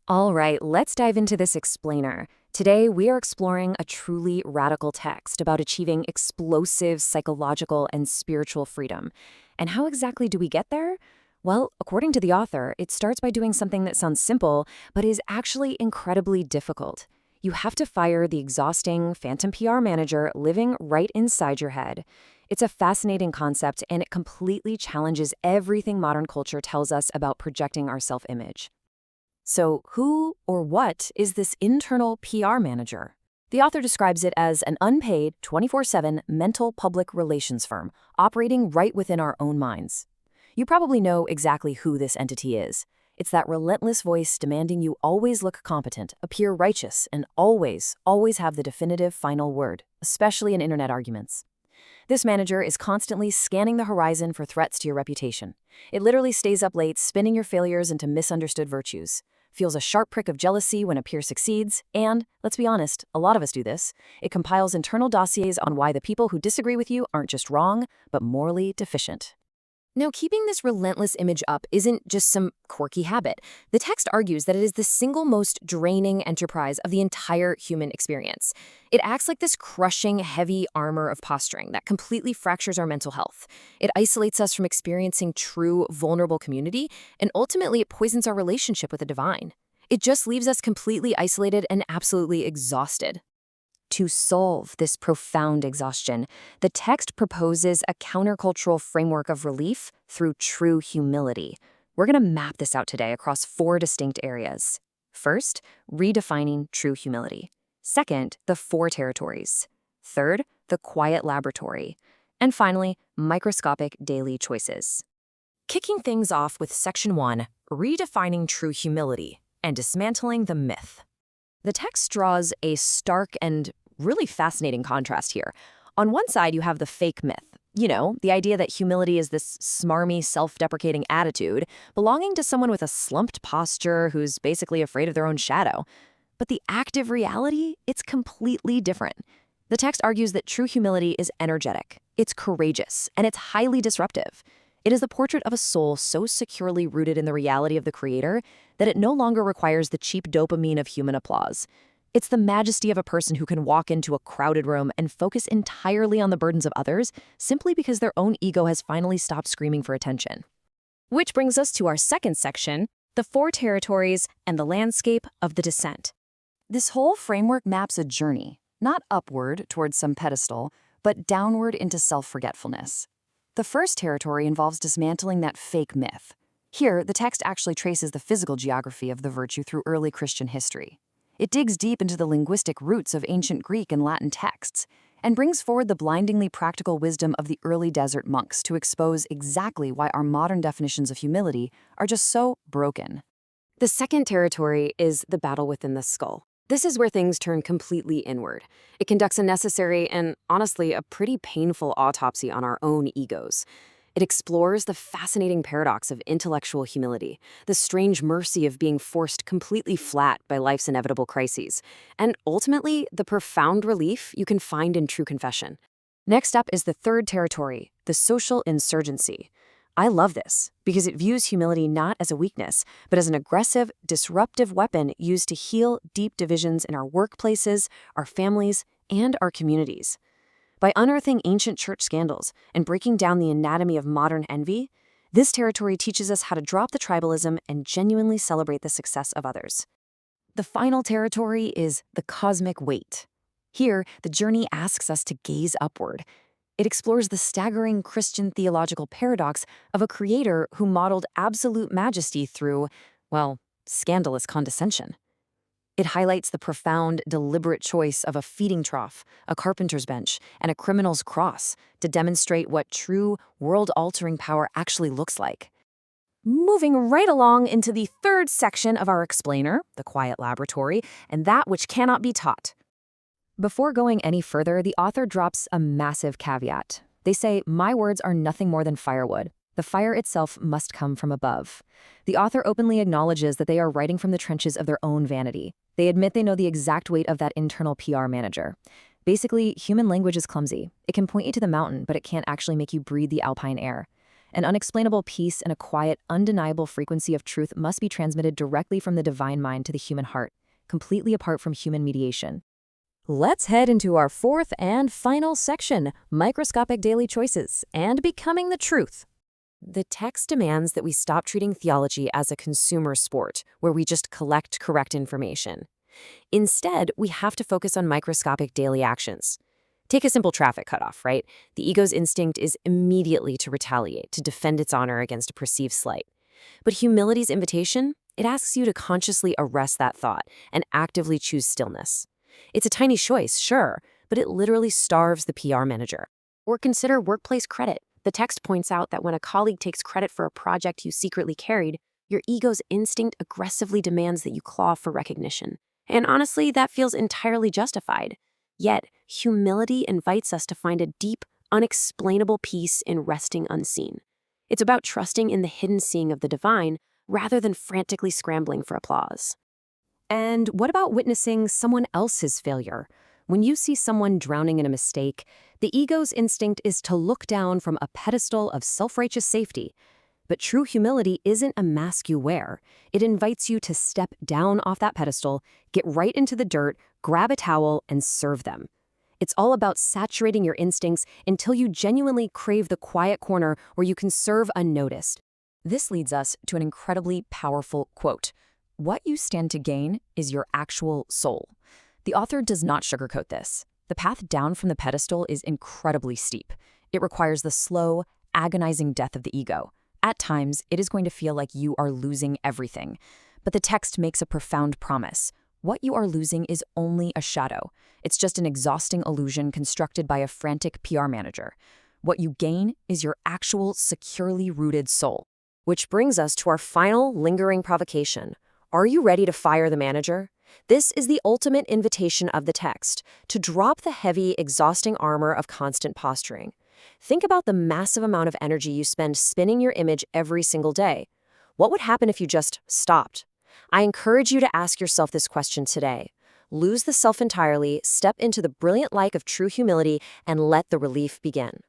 All right, let's dive into this explainer. Today, we are exploring a truly radical text about achieving explosive psychological and spiritual freedom. And how exactly do we get there? Well, according to the author, it starts by doing something that sounds simple, but is actually incredibly difficult. You have to fire the exhausting phantom PR manager living right inside your head. It's a fascinating concept, and it completely challenges everything modern culture tells us about projecting our self-image. So, who or what is this internal PR manager? The author describes it as an unpaid, 24/7 mental public relations firm operating right within our own minds. You probably know exactly who this entity is. It's that relentless voice demanding you always look competent, appear righteous, and always have the definitive final word, especially in internet arguments. This manager is constantly scanning the horizon for threats to your reputation. It literally stays up late, spinning your failures into misunderstood virtues, feels a sharp prick of jealousy when a peer succeeds, and, let's be honest, a lot of us do this, it compiles internal dossiers on why the people who disagree with you aren't just wrong, but morally deficient. Now, keeping this relentless image up isn't just some quirky habit. The text argues that it is the single most draining enterprise of the entire human experience. It acts like this crushing, heavy armor of posturing that completely fractures our mental health. It isolates us from experiencing true, vulnerable community, and ultimately it poisons our relationship with the divine. It just leaves us completely isolated and absolutely exhausted. To solve this profound exhaustion, the text proposes a countercultural framework of relief through true humility. We're going to map this out today across 4 distinct areas. First, redefining true humility. Second, the 4 territories. Third, the quiet laboratory. And finally, microscopic daily choices. Kicking things off with Section 1, redefining true humility and dismantling the myth. The text draws a stark and really fascinating contrast here. On one side, you have the fake myth. The idea that humility is this smarmy, self-deprecating attitude belonging to someone with a slumped posture who's basically afraid of their own shadow. But the active reality, it's completely different. The text argues that true humility is energetic, it's courageous, and it's highly disruptive. It is the portrait of a soul so securely rooted in the reality of the Creator that it no longer requires the cheap dopamine of human applause. It's the majesty of a person who can walk into a crowded room and focus entirely on the burdens of others simply because their own ego has finally stopped screaming for attention. Which brings us to our second section, the 4 territories and the landscape of the descent. This whole framework maps a journey, not upward towards some pedestal, but downward into self-forgetfulness. The first territory involves dismantling that fake myth. Here, the text actually traces the physical geography of the virtue through early Christian history. It digs deep into the linguistic roots of ancient Greek and Latin texts and brings forward the blindingly practical wisdom of the early desert monks to expose exactly why our modern definitions of humility are just so broken. The second territory is the battle within the skull. This is where things turn completely inward. It conducts a necessary and, honestly, a pretty painful autopsy on our own egos. It explores the fascinating paradox of intellectual humility, the strange mercy of being forced completely flat by life's inevitable crises, and ultimately, the profound relief you can find in true confession. Next up is the third territory, the social insurgency. I love this because it views humility not as a weakness, but as an aggressive, disruptive weapon used to heal deep divisions in our workplaces, our families, and our communities. By unearthing ancient church scandals and breaking down the anatomy of modern envy, this territory teaches us how to drop the tribalism and genuinely celebrate the success of others. The final territory is the cosmic weight. Here, the journey asks us to gaze upward. It explores the staggering Christian theological paradox of a creator who modeled absolute majesty through, well, scandalous condescension. It highlights the profound, deliberate choice of a feeding trough, a carpenter's bench, and a criminal's cross to demonstrate what true, world-altering power actually looks like. Moving right along into the third section of our explainer, the quiet laboratory, and that which cannot be taught. Before going any further, the author drops a massive caveat. They say, "My words are nothing more than firewood. The fire itself must come from above." The author openly acknowledges that they are writing from the trenches of their own vanity. They admit they know the exact weight of that internal PR manager. Basically, human language is clumsy. It can point you to the mountain, but it can't actually make you breathe the alpine air. An unexplainable peace and a quiet, undeniable frequency of truth must be transmitted directly from the divine mind to the human heart, completely apart from human mediation. Let's head into our fourth and final section, microscopic daily choices and becoming the truth. The text demands that we stop treating theology as a consumer sport where we just collect correct information. Instead, we have to focus on microscopic daily actions. Take a simple traffic cutoff, right? The ego's instinct is immediately to retaliate, to defend its honor against a perceived slight. But humility's invitation, it asks you to consciously arrest that thought and actively choose stillness. It's a tiny choice, sure, but it literally starves the PR manager. Or consider workplace credit. The text points out that when a colleague takes credit for a project you secretly carried, your ego's instinct aggressively demands that you claw for recognition. And honestly, that feels entirely justified. Yet, humility invites us to find a deep, unexplainable peace in resting unseen. It's about trusting in the hidden seeing of the divine rather than frantically scrambling for applause. And what about witnessing someone else's failure? When you see someone drowning in a mistake, the ego's instinct is to look down from a pedestal of self-righteous safety. But true humility isn't a mask you wear. It invites you to step down off that pedestal, get right into the dirt, grab a towel, and serve them. It's all about saturating your instincts until you genuinely crave the quiet corner where you can serve unnoticed. This leads us to an incredibly powerful quote. What you stand to gain is your actual soul. The author does not sugarcoat this. The path down from the pedestal is incredibly steep. It requires the slow, agonizing death of the ego. At times, it is going to feel like you are losing everything. But the text makes a profound promise. What you are losing is only a shadow. It's just an exhausting illusion constructed by a frantic PR manager. What you gain is your actual, securely rooted soul. Which brings us to our final lingering provocation. Are you ready to fire the manager? This is the ultimate invitation of the text, to drop the heavy, exhausting armor of constant posturing. Think about the massive amount of energy you spend spinning your image every single day. What would happen if you just stopped? I encourage you to ask yourself this question today. Lose the self entirely, step into the brilliant light of true humility, and let the relief begin.